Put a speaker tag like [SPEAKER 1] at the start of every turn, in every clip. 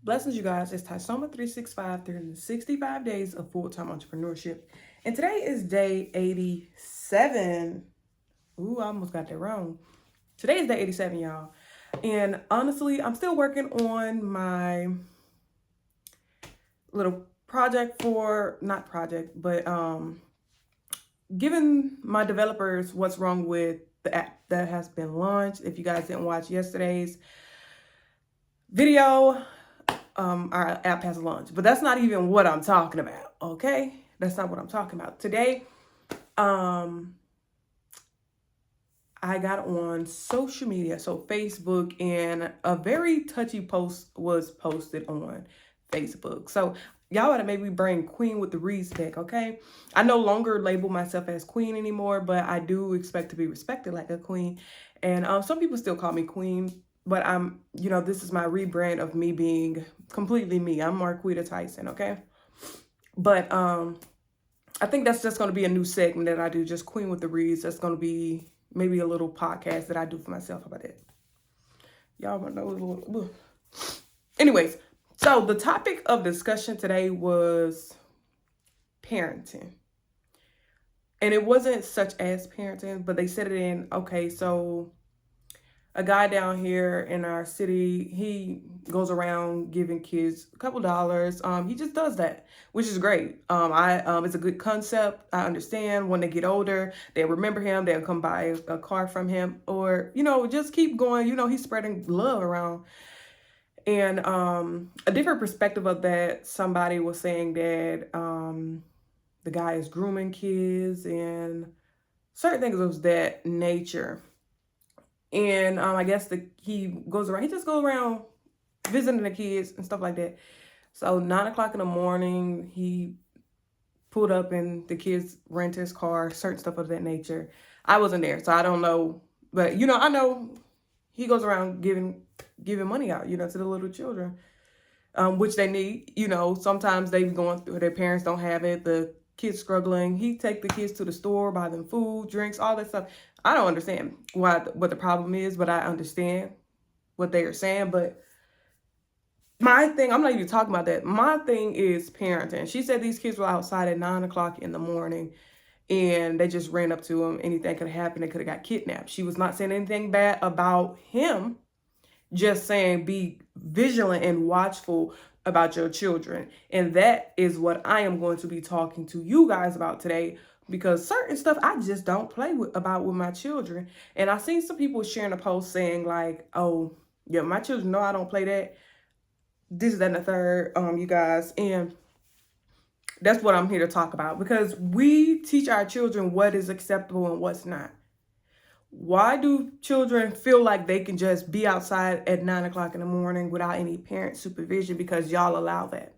[SPEAKER 1] Blessings, you guys. It's Tysoma 365, 365 days of full-time entrepreneurship. And today is day 87. Ooh, I almost got that wrong. Today is day 87, y'all. And honestly, I'm still working on my little project not project, but giving my developers what's wrong with the app that has been launched. If you guys didn't watch yesterday's video, our app has launched, but that's not even what I'm talking about. Okay, that's not what I'm talking about today. I got on social media, so Facebook, and a very touchy post was posted on Facebook. So y'all ought to maybe bring Queen with the Reeds back, okay? I no longer label myself as Queen anymore, but I do expect to be respected like a queen. And some people still call me Queen, but this is my rebrand of me being completely me. I'm Marquita Tyson, okay? But I think that's just going to be a new segment that I do, just Queen with the Reeds. That's going to be maybe a little podcast that I do for myself. How about that? Y'all want to know a little... Anyways, so the topic of discussion today was parenting. And it wasn't such as parenting, but they said it in, okay, so a guy down here in our city, he goes around giving kids a couple dollars. He just does that, which is great. It's a good concept. I understand when they get older, they'll remember him. They'll come buy a car from him, or just keep going. He's spreading love around. And a different perspective of that, somebody was saying that the guy is grooming kids and certain things of that nature. And I guess he just goes around visiting the kids and stuff like that. So 9 o'clock in the morning, he pulled up and the kids rent his car, certain stuff of that nature. I wasn't there, so I don't know. But, I know he goes around giving money out, to the little children, which they need. Sometimes they've going through, their parents don't have it, the kids struggling. He take the kids to the store, buy them food, drinks, all that stuff. I don't understand what the problem is, but I understand what they are saying. But my thing, I'm not even talking about that. My thing is parenting. She said these kids were outside at 9 o'clock in the morning and they just ran up to him. Anything could have happened. They could have got kidnapped. She was not saying anything bad about him, just saying be vigilant and watchful about your children. And that is what I am going to be talking to you guys about today, because certain stuff I just don't play about with my children. And I seen some people sharing a post saying like, oh, yeah, my children know I don't play that. This, that, and the third, you guys. And that's what I'm here to talk about, because we teach our children what is acceptable and what's not. Why do children feel like they can just be outside at 9 o'clock in the morning without any parent supervision? Because y'all allow that.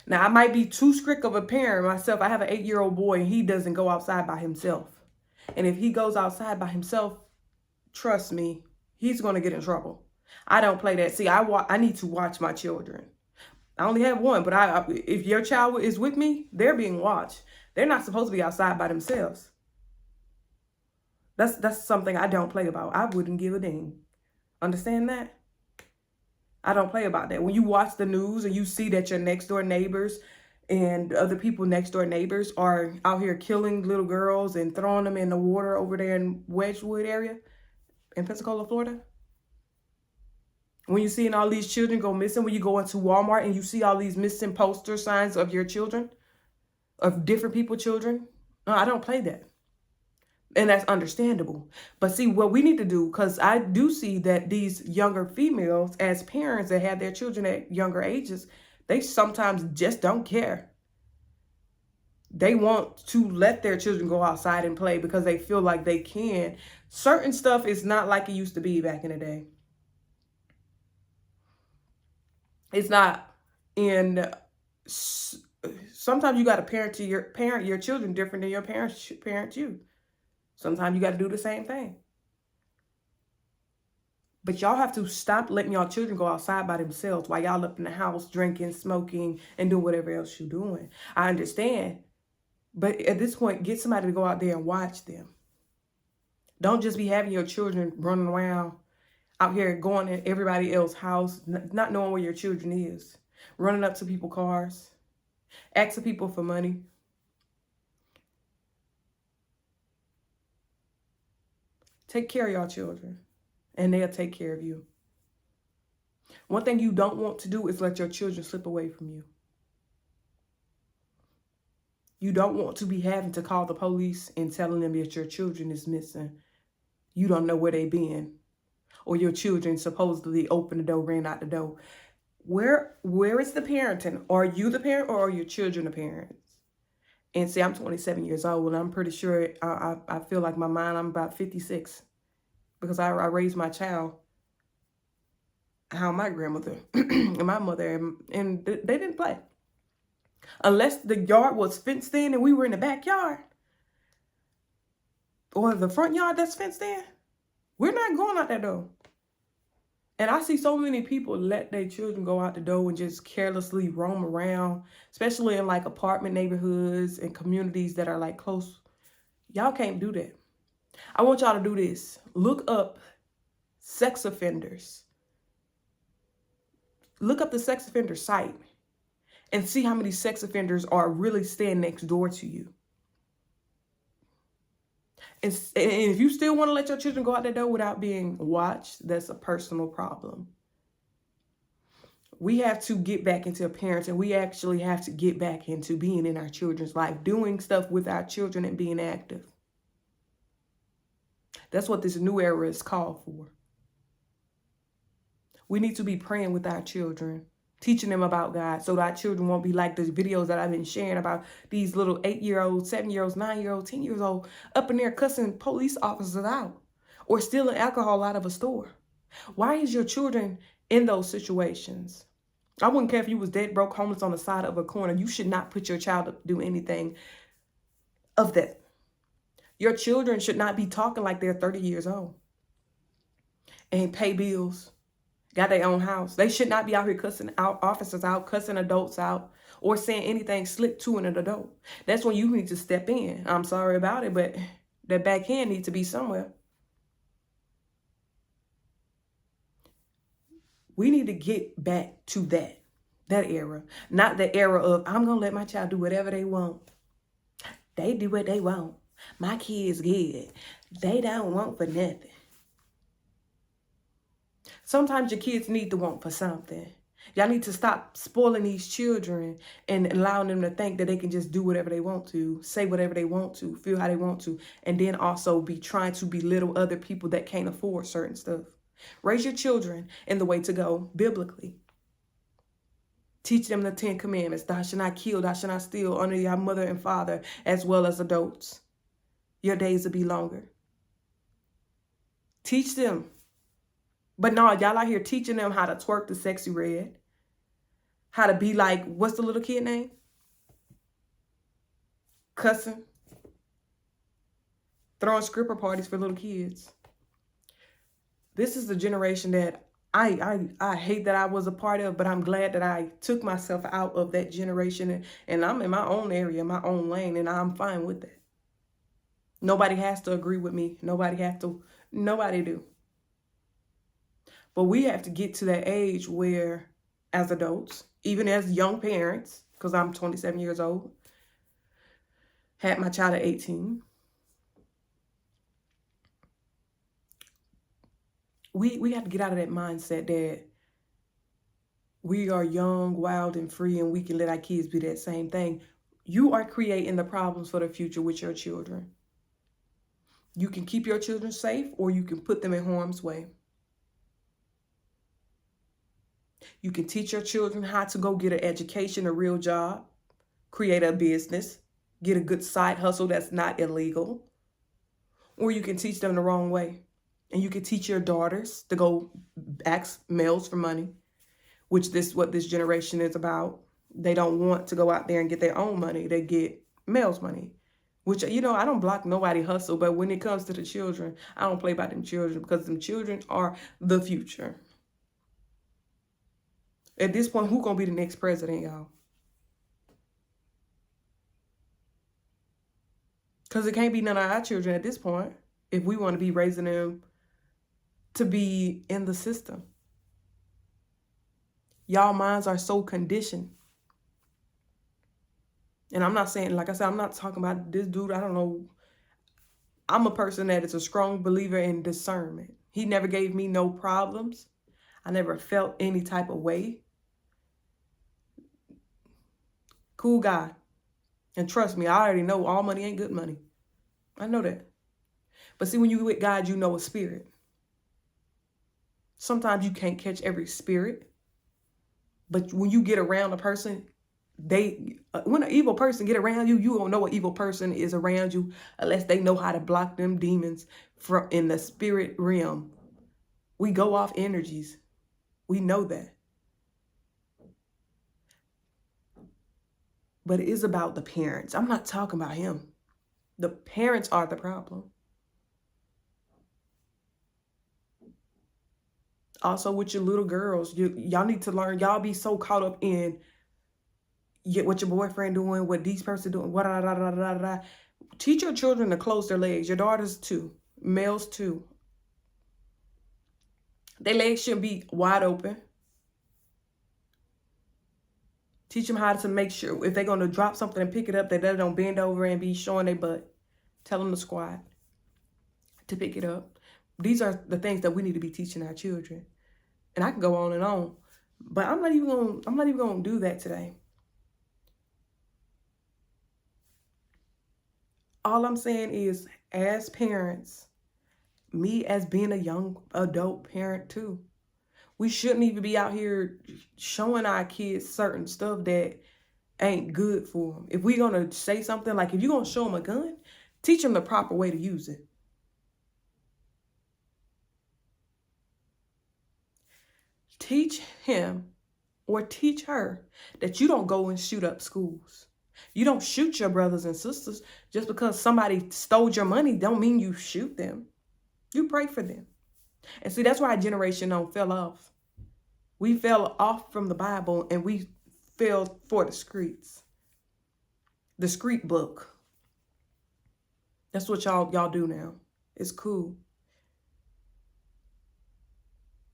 [SPEAKER 1] Now, I might be too strict of a parent myself. I have an 8-year-old boy and he doesn't go outside by himself. And if he goes outside by himself, trust me, he's going to get in trouble. I don't play that. See, I need to watch my children. I only have one, but if your child is with me, they're being watched. They're not supposed to be outside by themselves. That's something I don't play about. I wouldn't give a ding. Understand that? I don't play about that. When you watch the news and you see that your next door neighbors and other people next door neighbors are out here killing little girls and throwing them in the water over there in Wedgewood area in Pensacola, Florida. When you're seeing all these children go missing, when you go into Walmart and you see all these missing poster signs of your children, of different people's children. No, I don't play that. And that's understandable. But see, what we need to do, because I do see that these younger females, as parents that have their children at younger ages, they sometimes just don't care. They want to let their children go outside and play because they feel like they can. Certain stuff is not like it used to be back in the day. It's not. And sometimes you got to parent your children different than your parents parent you. Sometimes you got to do the same thing. But y'all have to stop letting y'all children go outside by themselves while y'all up in the house drinking, smoking, and doing whatever else you're doing. I understand. But at this point, get somebody to go out there and watch them. Don't just be having your children running around out here going in everybody else's house, not knowing where your children is, running up to people's cars, asking people for money. Take care of your children, and they'll take care of you. One thing you don't want to do is let your children slip away from you. You don't want to be having to call the police and telling them that your children is missing. You don't know where they been. Or your children supposedly opened the door, ran out the door. Where is the parenting? Are you the parent or are your children the parents? And see, I'm 27 years old, and I'm pretty sure I feel like my mind, I'm about 56. Because I raised my child how my grandmother and my mother, and they didn't play. Unless the yard was fenced in and we were in the backyard or the front yard that's fenced in, we're not going out that door. And I see so many people let their children go out the door and just carelessly roam around, especially in like apartment neighborhoods and communities that are like close. Y'all can't do that. I want y'all to do this. Look up sex offenders. Look up the sex offender site and see how many sex offenders are really staying next door to you. And if you still want to let your children go out that door without being watched, that's a personal problem. We have to get back into parenting. We actually have to get back into being in our children's life, doing stuff with our children and being active. That's what this new era is called for. We need to be praying with our children, teaching them about God so that our children won't be like the videos that I've been sharing about these little 8-year-olds, 7-year-olds, 9-year-olds, 10 years old up in there cussing police officers out or stealing alcohol out of a store. Why is your children in those situations? I wouldn't care if you was dead, broke, homeless on the side of a corner. You should not put your child to do anything of that. Your children should not be talking like they're 30 years old and pay bills. Got their own house. They should not be out here cussing out officers out, cussing adults out, or saying anything slick to an adult. That's when you need to step in. I'm sorry about it, but that backhand needs to be somewhere. We need to get back to that era. Not the era of, I'm going to let my child do whatever they want. They do what they want. My kids good. They don't want for nothing. Sometimes your kids need to want for something. Y'all need to stop spoiling these children and allowing them to think that they can just do whatever they want to, say whatever they want to, feel how they want to, and then also be trying to belittle other people that can't afford certain stuff. Raise your children in the way to go biblically. Teach them the 10 commandments. Thou shalt not kill, thou shalt not steal, honor your mother and father as well as adults. Your days will be longer. Teach them. But no, y'all out here teaching them how to twerk the sexy red. How to be like, what's the little kid name? Cussing. Throwing stripper parties for little kids. This is the generation that I hate that I was a part of, but I'm glad that I took myself out of that generation. And I'm in my own area, my own lane, and I'm fine with that. Nobody has to agree with me. Nobody do. But we have to get to that age where, as adults, even as young parents, because I'm 27 years old, had my child at 18, we have to get out of that mindset that we are young, wild, and free, and we can let our kids be that same thing. You are creating the problems for the future with your children. You can keep your children safe, or you can put them in harm's way. You can teach your children how to go get an education, a real job, create a business, get a good side hustle that's not illegal. Or you can teach them the wrong way. And you can teach your daughters to go ask males for money, which what this generation is about. They don't want to go out there and get their own money. They get males' money, which, I don't block nobody hustle. But when it comes to the children, I don't play about them children, because them children are the future. At this point, who gonna be the next president, y'all? Because it can't be none of our children at this point if we want to be raising them to be in the system. Y'all minds are so conditioned. And I'm not saying, like I said, I'm not talking about this dude. I don't know. I'm a person that is a strong believer in discernment. He never gave me no problems. I never felt any type of way. Cool guy. And trust me, I already know all money ain't good money. I know that. But see, when you with God, you know a spirit. Sometimes you can't catch every spirit. But when you get around a person, when an evil person get around you, you don't know an evil person is around you unless they know how to block them demons from in the spirit realm. We go off energies. We know that. But it is about the parents. I'm not talking about him. The parents are the problem. Also with your little girls, y'all need to learn. Y'all be so caught up in what your boyfriend doing, what these person doing, what da da da da da. Teach your children to close their legs. Your daughters too, males too. Their legs shouldn't be wide open. Teach them how to make sure if they're gonna drop something and pick it up, that they don't bend over and be showing their butt. Tell them to squat, to pick it up. These are the things that we need to be teaching our children. And I can go on and on, but I'm not even gonna do that today. All I'm saying is, as parents, me as being a young adult parent too, we shouldn't even be out here showing our kids certain stuff that ain't good for them. If we're gonna say something, like if you're gonna show them a gun, teach them the proper way to use it. Teach him or teach her that you don't go and shoot up schools. You don't shoot your brothers and sisters. Just because somebody stole your money don't mean you shoot them. You pray for them. And see, that's why our generation fell off. We fell off from the Bible and we fell for the streets. The street book. That's what y'all do now. It's cool.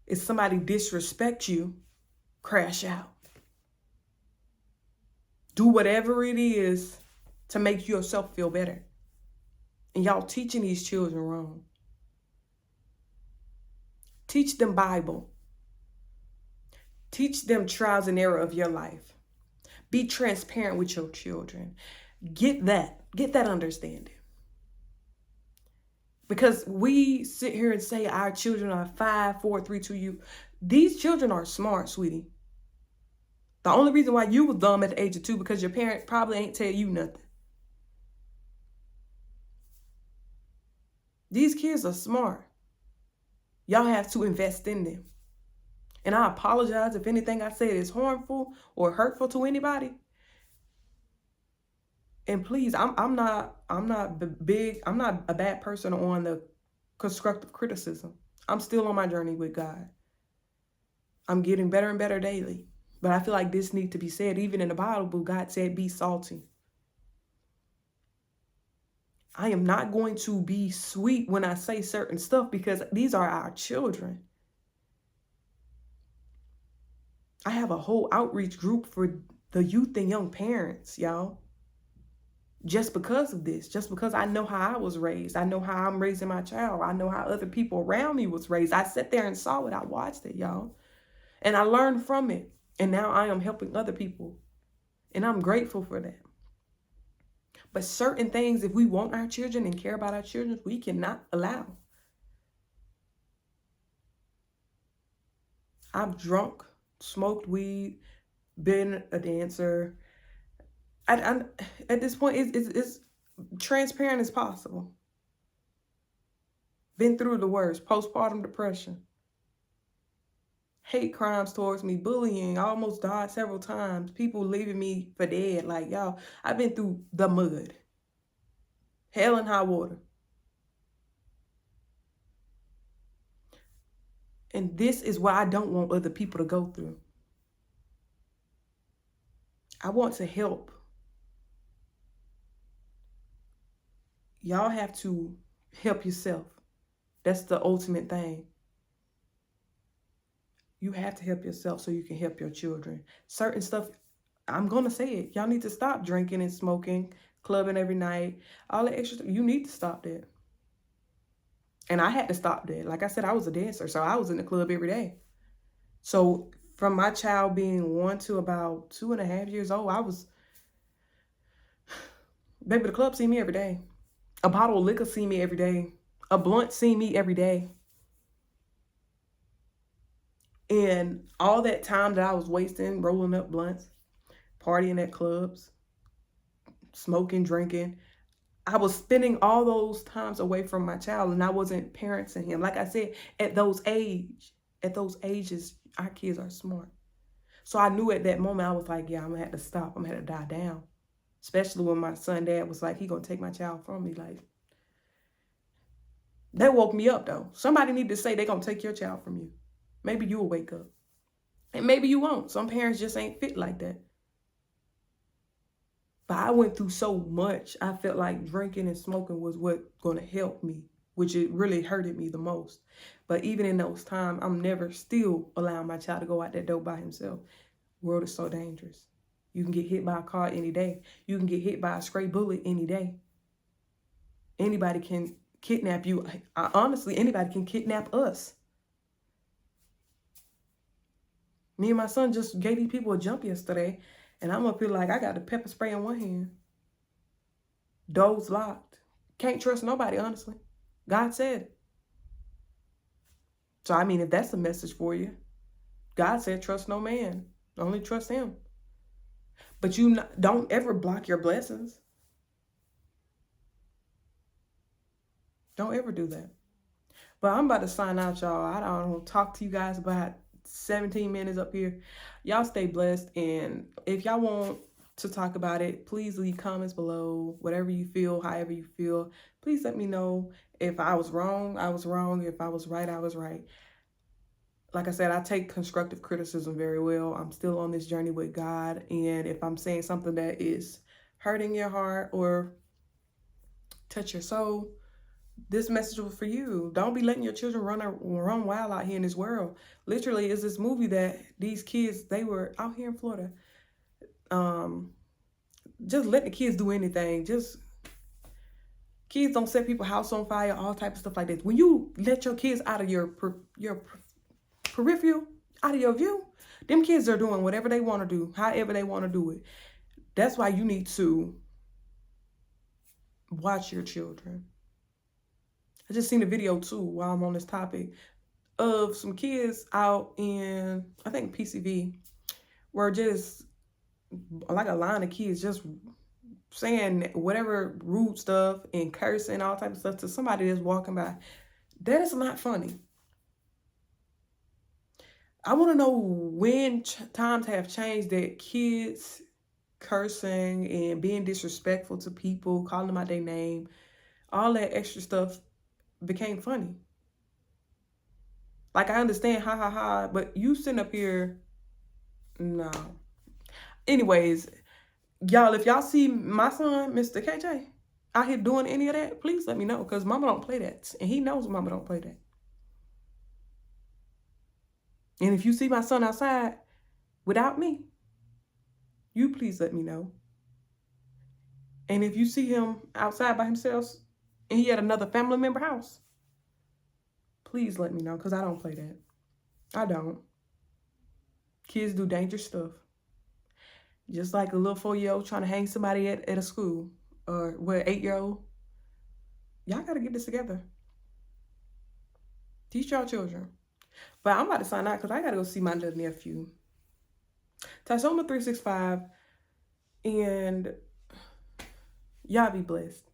[SPEAKER 1] If somebody disrespects you, crash out. Do whatever it is to make yourself feel better. And y'all teaching these children wrong. Teach them Bible. Teach them trials and error of your life. Be transparent with your children. Get that understanding. Because we sit here and say our children are 5, 4, 3, 2, you. These children are smart, sweetie. The only reason why you was dumb at the age of 2 because your parent probably ain't tell you nothing. These kids are smart. Y'all have to invest in them. And I apologize if anything I said is harmful or hurtful to anybody. And please, I'm not a bad person on the constructive criticism. I'm still on my journey with God. I'm getting better and better daily. But I feel like this needs to be said. Even in the Bible, God said, be salty. I am not going to be sweet when I say certain stuff because these are our children. I have a whole outreach group for the youth and young parents, y'all. Just because of this, just because I know how I was raised. I know how I'm raising my child. I know how other people around me was raised. I sat there and saw it. I watched it, y'all. And I learned from it. And now I am helping other people. And I'm grateful for that. But certain things, if we want our children and care about our children, we cannot allow. I've drunk, smoked weed, been a dancer. At this point, it's transparent as possible. Been through the worst, postpartum depression. Hate crimes towards me, bullying, I almost died several times. People leaving me for dead. Like, y'all, I've been through the mud. Hell and high water. And this is what I don't want other people to go through. I want to help. Y'all have to help yourself. That's the ultimate thing. You have to help yourself so you can help your children. Certain stuff, I'm going to say it. Y'all need to stop drinking and smoking, clubbing every night, all the extra stuff. You need to stop that. And I had to stop that. Like I said, I was a dancer, so I was in the club every day. So from my child being 1 to about 2.5 years old, baby, the club see me every day. A bottle of liquor see me every day. A blunt see me every day. And all that time that I was wasting rolling up blunts, partying at clubs, smoking, drinking, I was spending all those times away from my child, and I wasn't parenting him. Like I said, at those ages, our kids are smart. So I knew at that moment, I was like, yeah, I'm gonna have to stop. I'm gonna have to die down. Especially when my son dad was like, he gonna take my child from me. Like, that woke me up though. Somebody need to say they gonna take your child from you. Maybe you'll wake up. And maybe you won't. Some parents just ain't fit like that. But I went through so much. I felt like drinking and smoking was what gonna help me, which it really hurted me the most. But even in those times, I'm never still allowing my child to go out that door by himself. The world is so dangerous. You can get hit by a car any day. You can get hit by a stray bullet any day. Anybody can kidnap you. Honestly, anybody can kidnap us. Me and my son just gave these people a jump yesterday, and I'm up here like I got the pepper spray in one hand. Doors locked. Can't trust nobody, honestly. God said it. So, I mean, if that's a message for you, God said trust no man. Only trust him. But you don't ever block your blessings. Don't ever do that. But I'm about to sign out, y'all. I don't talk to you guys about 17 minutes up here. Y'all stay blessed. And if y'all want to talk about it, please leave comments below. Whatever you feel, however you feel, please let me know. If I was wrong, I was wrong. If I was right, I was right. Like I said, I take constructive criticism very well. I'm still on this journey with God. And if I'm saying something that is hurting your heart or touch your soul, this message was for you. Don't be letting your children run wild out here in this world. Literally, it's this movie that these kids, they were out here in Florida. Just let the kids do anything. Kids don't set people's house on fire, all type of stuff like this. When you let your kids out of your peripheral, out of your view, them kids are doing whatever they want to do, however they want to do it. That's why you need to watch your children. I just seen a video too while I'm on this topic of some kids out in, I think PCV, where just like a line of kids just saying whatever rude stuff and cursing, all type of stuff to somebody that's walking by. That is not funny. I want to know when times have changed that kids cursing and being disrespectful to people, calling them out their name, all that extra stuff became funny. Like, I understand, ha ha ha, but you sitting up here, no. Anyways, y'all, if y'all see my son, Mr. KJ, out here doing any of that, please let me know, because mama don't play that. And he knows mama don't play that. And if you see my son outside without me, you please let me know. And if you see him outside by himself and he at another family member house, please let me know, because I don't play that. I don't. Kids do dangerous stuff. Just like a little 4-year-old trying to hang somebody at a school, or what, 8-year-old. Y'all got to get this together. Teach y'all children. But I'm about to sign out because I got to go see my little nephew. Tysoma 365, and y'all be blessed.